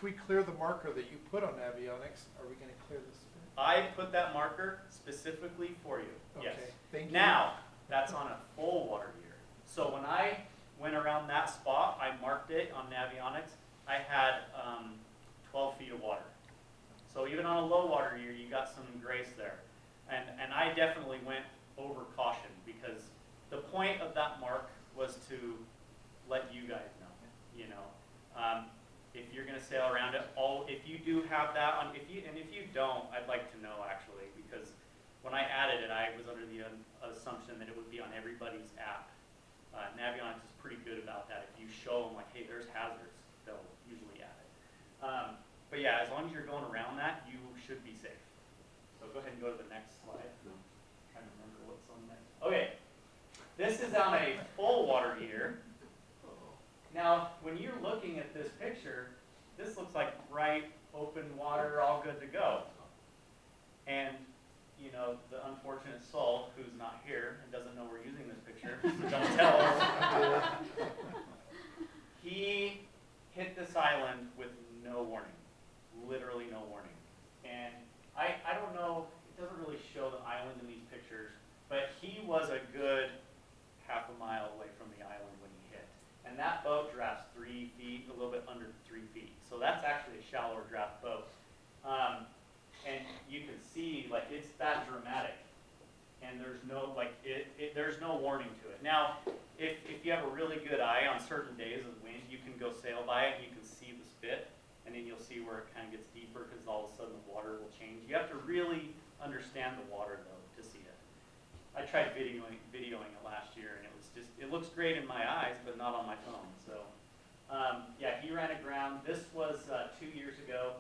if we clear the marker that you put on avionics, are we going to clear the spit? I put that marker specifically for you. Yes. Okay, thank you. Now, that's on a full water year. So when I went around that spot, I marked it on Navionics. I had 12 feet of water. So even on a low water year, you got some grace there. And I definitely went over caution because the point of that mark was to let you guys know, you know. If you're going to sail around it, if you do have that on, if you don't, I'd like to know actually, because when I added it, I was under the assumption that it would be on everybody's app. Navionics is pretty good about that. If you show them like, hey, there's hazards, they'll usually add it. But yeah, as long as you're going around that, you should be safe. So go ahead and go to the next slide. I'm trying to remember what's on next. Okay, this is on a full water year. Now, when you're looking at this picture, this looks like bright, open water, all good to go. And, you know, the unfortunate soul who's not here and doesn't know we're using this picture, don't tell us, he hit this island with no warning, literally no warning. And I don't know, it doesn't really show the island in these pictures, but he was a good half a mile away from the island when he hit. And that boat drafts 3 feet, a little bit under 3 feet. So that's actually a shallower draft boat. And you can see, like, it's that dramatic. And there's no, like, there's no warning to it. Now, if you have a really good eye on certain days of wind, you can go sail by it and you can see the spit. And then you'll see where it kind of gets deeper because all of a sudden the water will change. You have to really understand the water, though, to see it. I tried videoing it last year, and it looks great in my eyes, but not on my phone. So, yeah, he ran aground. This was 2 years ago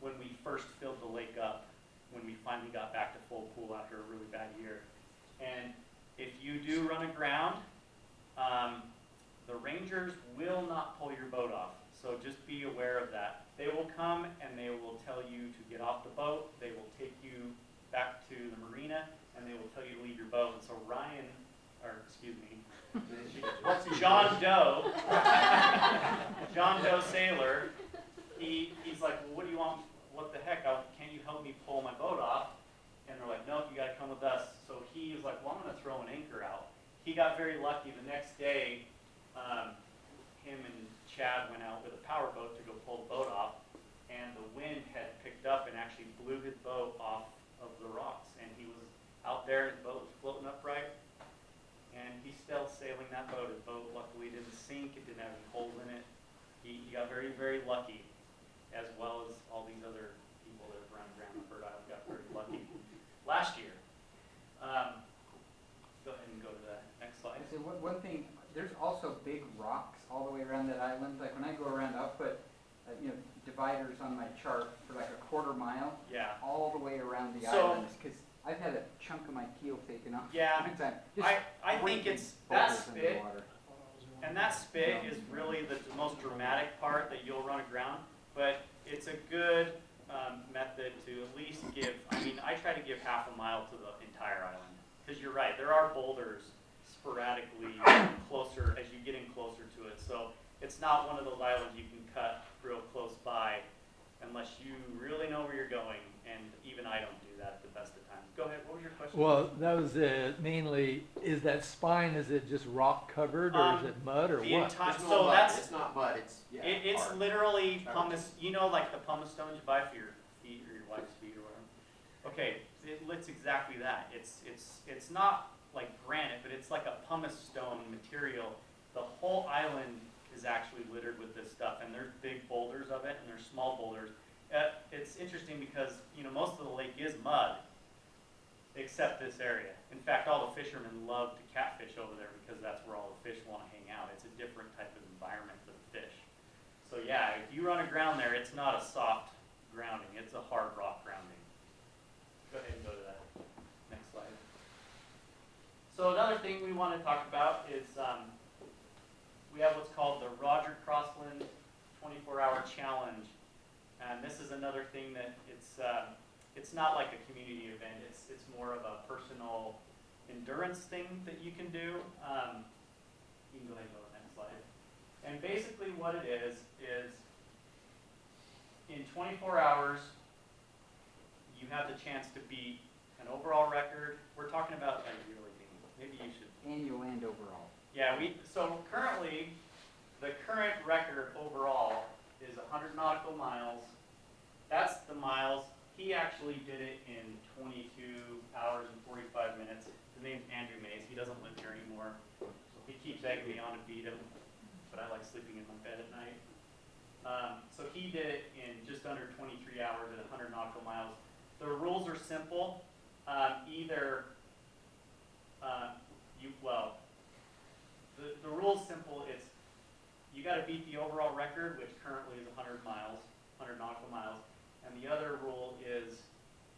when we first filled the lake up, when we finally got back to full pool after a really bad year. And if you do run aground, the rangers will not pull your boat off. So just be aware of that. They will come and they will tell you to get off the boat. They will take you back to the marina, and they will tell you to leave your boat. And so Ryan, or excuse me, John Doe, John Doe sailor, he's like, well, what do you want? What the heck? Can you help me pull my boat off? And they're like, nope, you got to come with us. So he was like, well, I'm going to throw an anchor out. He got very lucky. The next day, him and Chad went out with a power boat to go pull the boat off, and the wind had picked up and actually blew his boat off of the rocks. And he was out there, his boat was floating upright, and he's still sailing that boat. His boat luckily didn't sink, it didn't have any holes in it. He got very, very lucky, as well as all these other people that have run around the Bird Island got very lucky last year. Go ahead and go to the next slide. So one thing, there's also big rocks all the way around that island. Like when I go around, I'll put dividers on my chart for like a quarter mile, Yeah. all the way around the islands, because I've had a chunk of my keel taken off. Yeah. One time. I think it's that spit, and that spit is really the most dramatic part that you'll run aground, but it's a good method to at least give, I try to give half a mile to the entire island, because you're right, there are boulders sporadically closer as you get in closer to it, so it's not one of those islands you can cut real close by unless you really know where you're going, and even I don't do that at the best of times. Go ahead, what was your question? Well, that was mainly, is that spine, is it just rock covered, or is it mud, or what? So that's, it's not mud, it's hard. literally pumice, like the pumice stones you buy for your feet or your wife's feet or whatever. Okay, it's exactly that. It's not like granite, but it's like a pumice stone material. The whole island is actually littered with this stuff, and there's big boulders of it, and there's small boulders. It's interesting because most of the lake is mud, except this area. In fact, all the fishermen love to catfish over there because that's where all the fish want to hang out. It's a different type of environment for the fish. So yeah, if you run aground there, it's not a soft grounding, it's a hard rock grounding. Go ahead and go to that next slide. So another thing we want to talk about is we have what's called the Roger Crosland 24-hour challenge. And this is another thing that it's not like a community event. It's more of a personal endurance thing that you can do. You can go ahead and go to the next slide. And basically what it is in 24 hours, you have the chance to beat an overall record. We're talking about a yearly thing. Maybe you should. Annual and overall. Yeah, so currently, the current record overall is 100 nautical miles. That's the miles. He actually did it in 22 hours and 45 minutes. His name's Andrew Mays. He doesn't live here anymore. He keeps egging me on to beat him, but I like sleeping in my bed at night. So he did it in just under 23 hours at 100 nautical miles. The rules are simple. The rule's simple. It's you got to beat the overall record, which currently is 100 miles, 100 nautical miles. And the other rule is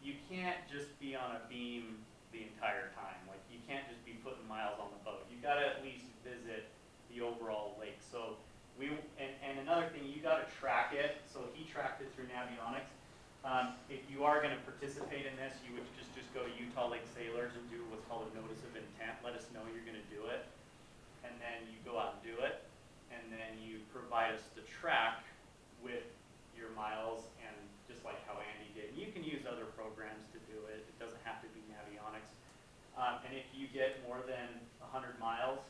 you can't just be on a beam the entire time. Like you can't just be putting miles on the boat. You got to at least visit the overall lake. So and another thing, you got to track it. So he tracked it through Navionics. If you are going to participate in this, you would just go to Utah Lake Sailors and do what's called a notice of intent. Let us know you're going to do it, and then you go out and do it, and then you provide us the track with your miles, and just like how Andy did. You can use other programs to do it. It doesn't have to be Navionics. And if you get more than 100 miles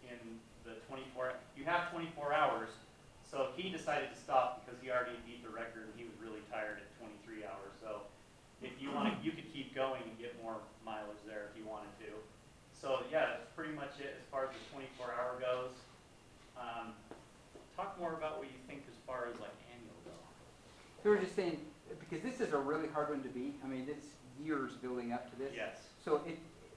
in the 24, you have 24 hours. So he decided to stop because he already beat the record and he was really tired at 23 hours. So if you want to, you could keep going and get more mileage there if you wanted to. So yeah, that's pretty much it as far as the 24-hour goes. Talk more about what you think as far as like annual go. So we're just saying, because this is a really hard one to beat. I mean, it's years building up to this. Yes. So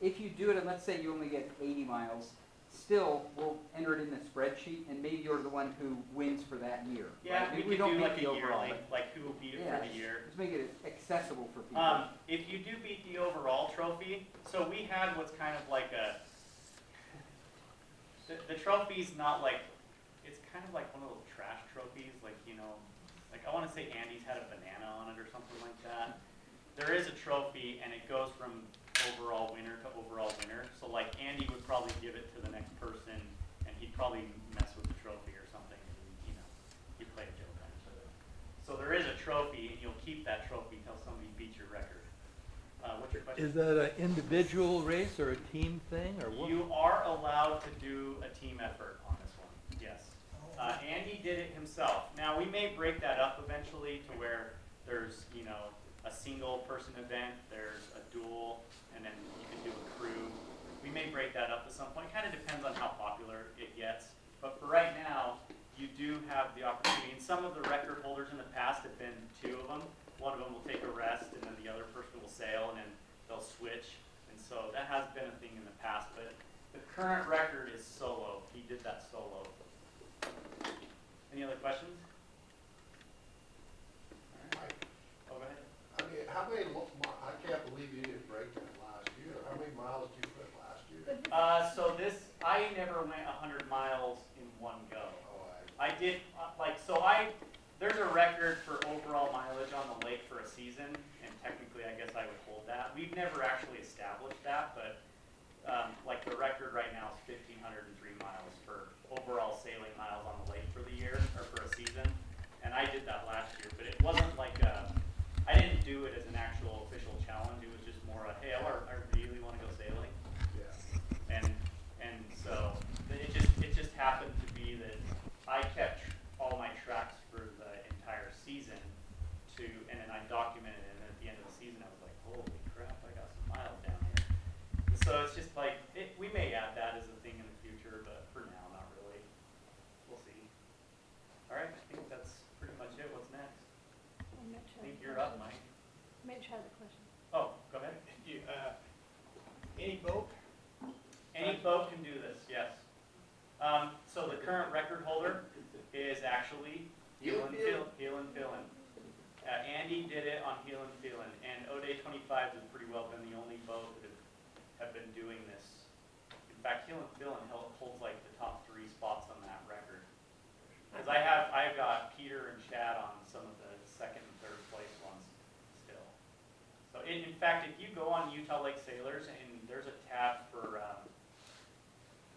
if you do it, and let's say you only get 80 miles, still, we'll enter it in the spreadsheet, and maybe you're the one who wins for that year. Yeah, right? we could do beat like the a overall, yearly, but like who will beat it for the year. Let's make it accessible for people. If you do beat the overall trophy, so we had what's kind of like the trophy's not like, it's kind of like one of those trash trophies, like, you know, like I want to say Andy's had a banana on it or something like that. There is a trophy and it goes from overall winner to overall winner. So like Andy would probably give it to the next person and he'd probably mess with the trophy or something. And, you know, you play a joke on each other. So there is a trophy and you'll keep that trophy until somebody beats your record. What's your question? Is that an individual race or a team thing, or what? You are allowed to do a team effort on this one, yes. Andy did it himself. Now, we may break that up eventually to where there's, you know, a single person event, there's a duel, and then you can do a crew. We may break that up at some point. It kind of depends on how popular it gets. But for right now, you do have the opportunity. And some of the record holders in the past have been two of them. One of them will take a rest, and then the other person will sail, and then they'll switch. And so that has been a thing in the past. But the current record is solo. He did that solo. Any other questions? All right. Oh, go ahead. I mean, how many, I can't believe you didn't break that last year. How many miles did you put last year? So this, I never went 100 miles in one go. Oh, I did, there's a record for overall mileage on the lake for a season, and technically I guess I would hold that. We've never actually established that, but like the record right now is 1,503 miles for overall sailing miles on the lake for the year, or for a season. And I did that last year, but it wasn't like I didn't do it as an actual official challenge. It was just more a, hey, I really want to go sailing. yeah. And so it just happened to be that I kept all my tracks for the entire season and then I documented it, and at the end of the season I was like, holy crap, I got some miles down here. And so it's just like, we may add that as a thing in the future, but for now, not really. We'll see. All right, I think that's pretty much it. What's next? I think you're up, Mike. Mitch has a question. Oh, go ahead. Any boat? Any boat can do this, yes. So the current record holder is actually Heel and Feelin'. Andy did it on Heel and Feelin', and O'Day 25 has pretty well been the only boat that have been doing this. In fact, Heel and Feelin' holds like the top 3 spots on that record. Because I've got Peter and Chad on some of the 2nd and 3rd place ones still. So in fact, if you go on Utah Lake Sailors, and there's a tab for, I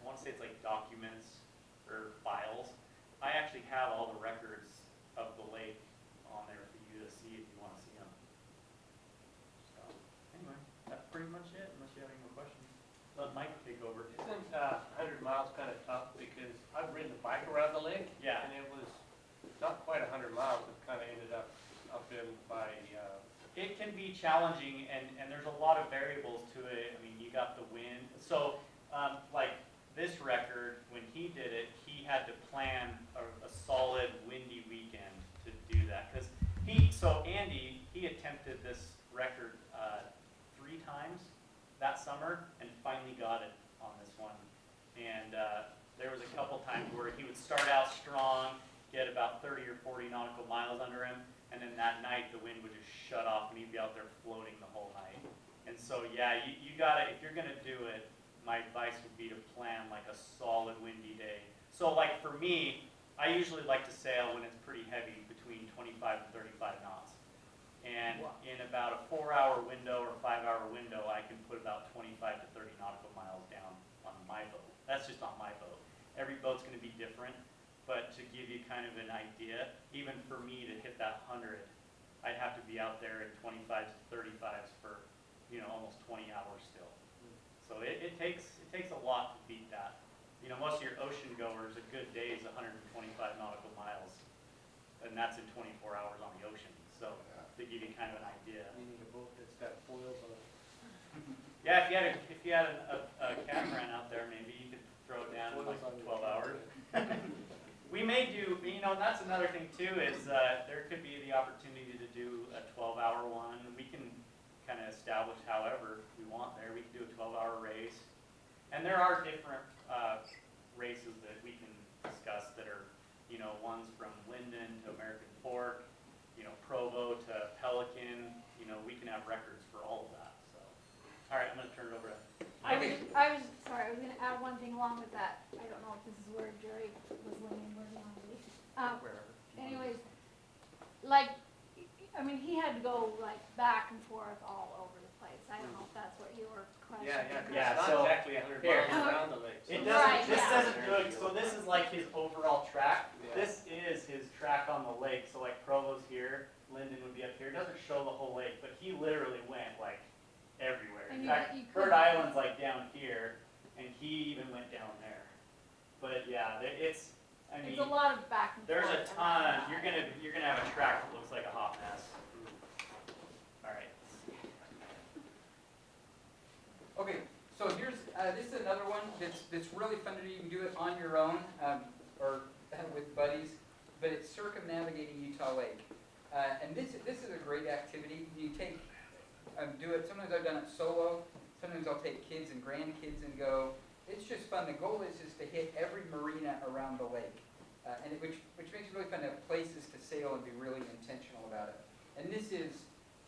want to say it's like documents or files, I actually have all the records of the lake on there challenging, and there's a lot of variables to it. I mean, you got the wind. So, like this record, when he did it, he had to plan a solid windy weekend to do that. Because Andy, he attempted this record 3 times that summer and finally got it on this one. And there was a couple times where he would start out strong, get about 30 or 40 nautical miles under him, and then that night the wind would just shut off and he'd be out there floating the whole night. And so yeah, you gotta, if you're gonna do it, my advice would be to plan like a solid windy day. So like for me, I usually like to sail when it's pretty heavy, between 25 and 35 knots. And in about a 4-hour window or 5-hour window, I can put about 25 to 30 nautical miles down on my boat. That's just on my boat. Every boat's gonna be different, but to give you kind of an idea, even for me to hit that 100, I'd have to be out there in 25s to 35s for, almost 20 hours still. So it takes a lot to beat that. Most of your ocean goers, a good day is 125 nautical miles, and that's in 24 hours on the ocean. So to give you kind of an idea. You need a boat that's got foils on it. Yeah, if you had a catamaran out there, maybe you could throw it down in like 12 hours. We may do, and that's another thing too, is there could be the opportunity to do a 12-hour one. We can kind of establish however we want there. We can do a 12-hour race. And there are different races that we can discuss that are, ones from Linden to American Fork, Provo to Pelican. We can have records for all of that. So, all right, I'm going to turn it over to. I was going to add one thing along with that. I don't know if this is where Jerry was leaning, where he wanted to be. Wherever. Anyways, he had to go back and forth all over the place. I don't know if that's what you were questioning. Yeah, It's so not exactly 100 here. miles around the lake. It so- doesn't. Right, This yeah. doesn't do it. So this is like his overall track. Yeah. This is his track on the lake. So like Provo's here, Linden would be up here. It doesn't show the whole lake, but he literally went like everywhere. And In you- fact, you Bird couldn't- Island's like down here, and he even went down there. But yeah, it's. I mean, It's a lot of back and forth. there's a ton. around You're that. gonna have a track that looks like a hot mess. All right. Okay, so here's, this is another one that's really fun to do. You can do it on your own, or with buddies, but it's circumnavigating Utah Lake. And this is a great activity. You do it, sometimes I've done it solo, sometimes I'll take kids and grandkids and go. It's just fun. The goal is to hit every marina around the lake, which makes it really fun to have places to sail and be really intentional about it. And this is,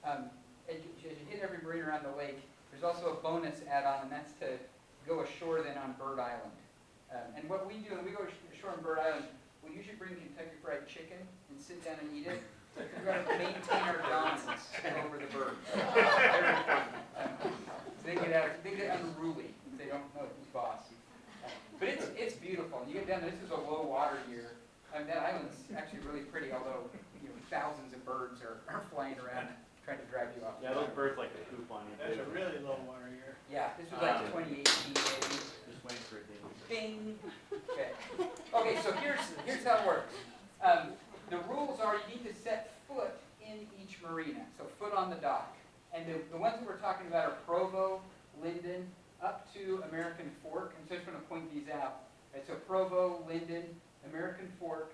as you hit every marina around the lake, there's also a bonus add-on, and that's to go ashore then on Bird Island. And what we do, when we go ashore on Bird Island, we usually bring Kentucky Fried Chicken and sit down and eat it. We've got to maintain our dominance over the birds. Very fun. They get unruly if they don't know who's boss. But it's beautiful. You get down there, this is a low water year. That island's actually really pretty, although thousands of birds are flying around trying to drag you off. Yeah, those birds like to poop on you. That's a really low water year. Yeah, this was like 2018 maybe. Just waiting for a ding. Bing. Okay, so here's how it works. The rules are you need to set foot in each marina, so foot on the dock. And the ones that we're talking about are Provo, Linden, up to American Fork. And so I just want to point these out. Right, so Provo, Linden, American Fork,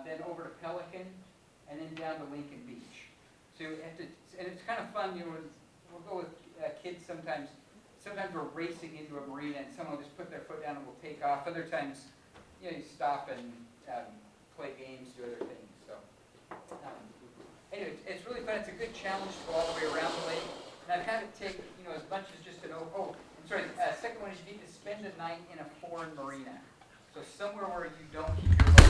then over to Pelican, and then down to Lincoln Beach. So you have to, and it's kind of fun, we'll go with kids sometimes. Sometimes we're racing into a marina and someone will just put their foot down and we'll take off. Other times, you stop and play games, do other things. So anyway, it's really fun. It's a good challenge to go all the way around the lake. And I've had it take, as much as just an, I'm sorry, second one is you need to spend a night in a foreign marina. So somewhere where you don't keep